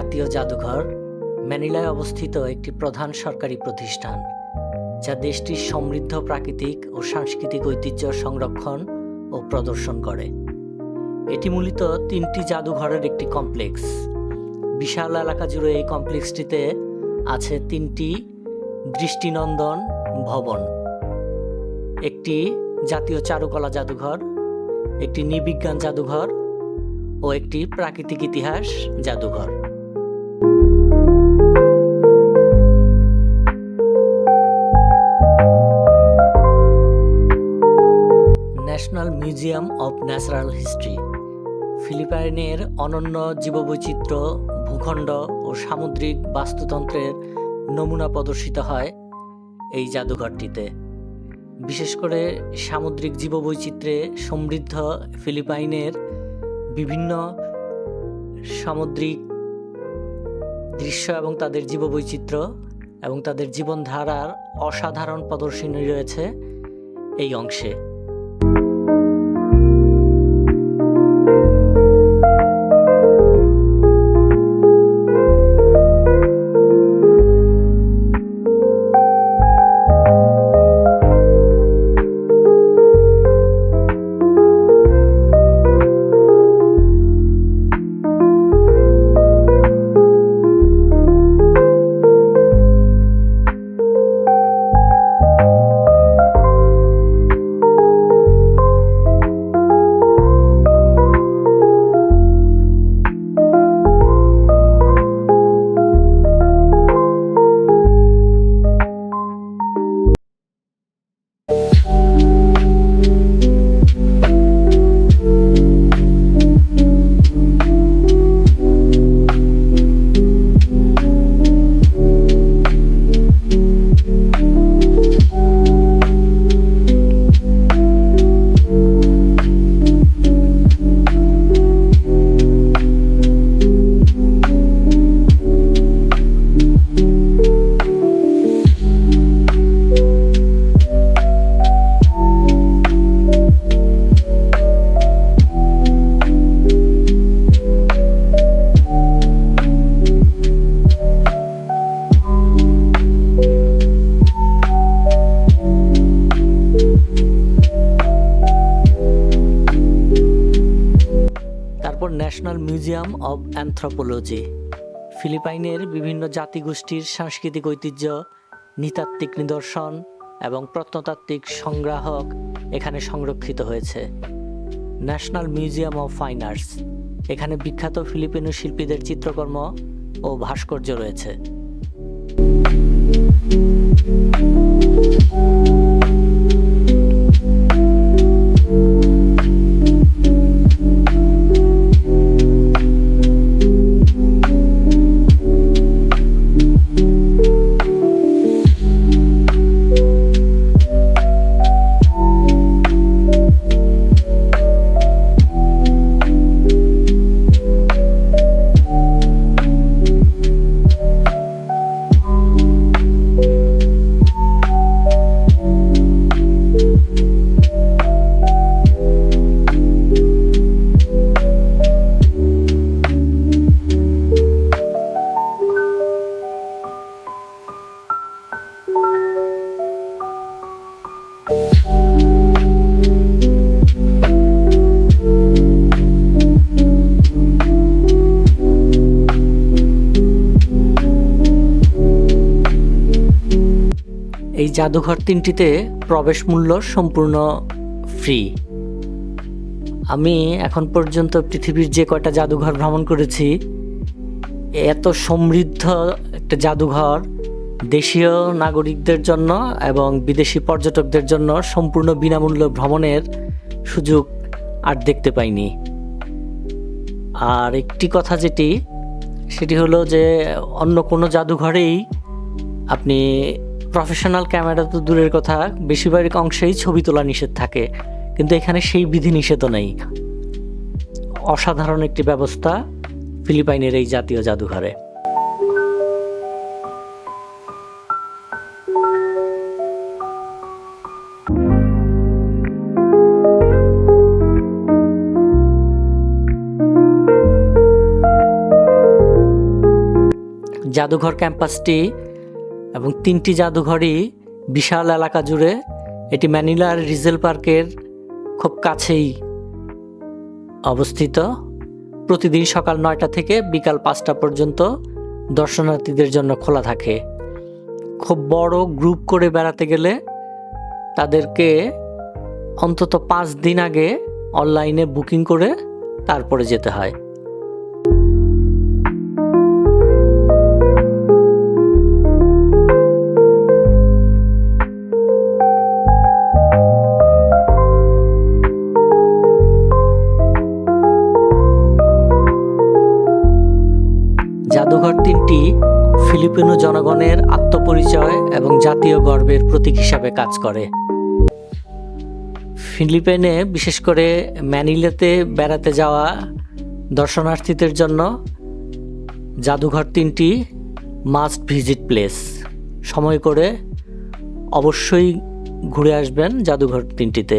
জাতীয় জাদুঘর ম্যানিলায় অবস্থিত একটি প্রধান সরকারি প্রতিষ্ঠান, যা দেশটির সমৃদ্ধ প্রাকৃতিক ও সাংস্কৃতিক ঐতিহ্য সংরক্ষণ ও প্রদর্শন করে। এটি মূলত 3টি জাদুঘরের একটি কমপ্লেক্স। বিশাল এলাকা জুড়ে এই কমপ্লেক্সটিতে আছে 3টি দৃষ্টিনন্দন ভবন, একটি জাতীয় চারুকলা জাদুঘর, একটি নৃবিজ্ঞান জাদুঘর ও একটি প্রাকৃতিক ইতিহাস জাদুঘর। National museum of natural history ফিলিপাইনের অনন্য জীববৈচিত্র্য, ভূখণ্ড ও সামুদ্রিক বাস্তুতন্ত্রের নমুনা প্রদর্শিত হয় এই জাদুঘরটিতে। বিশেষ করে সামুদ্রিক জীববৈচিত্র্যে সমৃদ্ধ ফিলিপাইনের বিভিন্ন সামুদ্রিক দৃশ্য এবং তাদের জীববৈচিত্র্য এবং তাদের জীবনধারার অসাধারণ প্রদর্শনী রয়েছে এই অংশে। ন্যাশনাল মিউজিয়াম অব অ্যানথ্রোপোলজি ফিলিপাইনের বিভিন্ন জাতিগোষ্ঠীর সাংস্কৃতিক ঐতিহ্য, নৃতাত্ত্বিক নিদর্শন এবং প্রত্নতাত্ত্বিক সংগ্রাহক এখানে সংরক্ষিত হয়েছে। National museum of fine arts, এখানে বিখ্যাত ফিলিপিনো শিল্পীদের চিত্রকর্ম ও ভাস্কর্য রয়েছে। এই জাদুঘর 3টিতে প্রবেশ মূল্য সম্পূর্ণ ফ্রি। আমি এখন পর্যন্ত পৃথিবীর যে কয়টা জাদুঘর ভ্রমণ করেছি, এত সমৃদ্ধ একটা জাদুঘর দেশীয় নাগরিকদের জন্য এবং বিদেশি পর্যটকদের জন্য সম্পূর্ণ বিনামূল্য ভ্রমণের সুযোগ আর দেখতে পাইনি। আর একটি কথা সেটি হলো যে অন্য কোনো জাদুঘরেই আপনি প্রফেশনাল ক্যামেরা তো দূরের কথা, বেশিরভাগ অংশেই ছবি তোলা নিষেধ থাকে, কিন্তু এখানে সেই বিধিনিষেধও নেই। অসাধারণ একটি ব্যবস্থা ফিলিপাইনের এই জাতীয় জাদুঘরে। জাদুঘর ক্যাম্পাসটি এবং 3টি জাদুঘরই বিশাল এলাকা জুড়ে। এটি ম্যানিলার রিজেল পার্কের খুব কাছেই অবস্থিত। প্রতিদিন সকাল 9টা থেকে বিকাল 5টা পর্যন্ত দর্শনার্থীদের জন্য খোলা থাকে। খুব বড় গ্রুপ করে বেড়াতে গেলে তাদেরকে অন্তত 5 দিন আগে অনলাইনে বুকিং করে তারপরে যেতে হয়। জাদুঘর 3টি ফিলিপিনো জনগণের আত্মপরিচয় এবং জাতীয় গর্বের প্রতীক হিসাবে কাজ করে। ফিলিপাইনে বিশেষ করে ম্যানিলাতে বেড়াতে যাওয়া দর্শনার্থীদের জন্য জাদুঘর 3টি মাস্ট ভিজিট প্লেস। সময় করে অবশ্যই ঘুরে আসবেন জাদুঘর 3টিতে।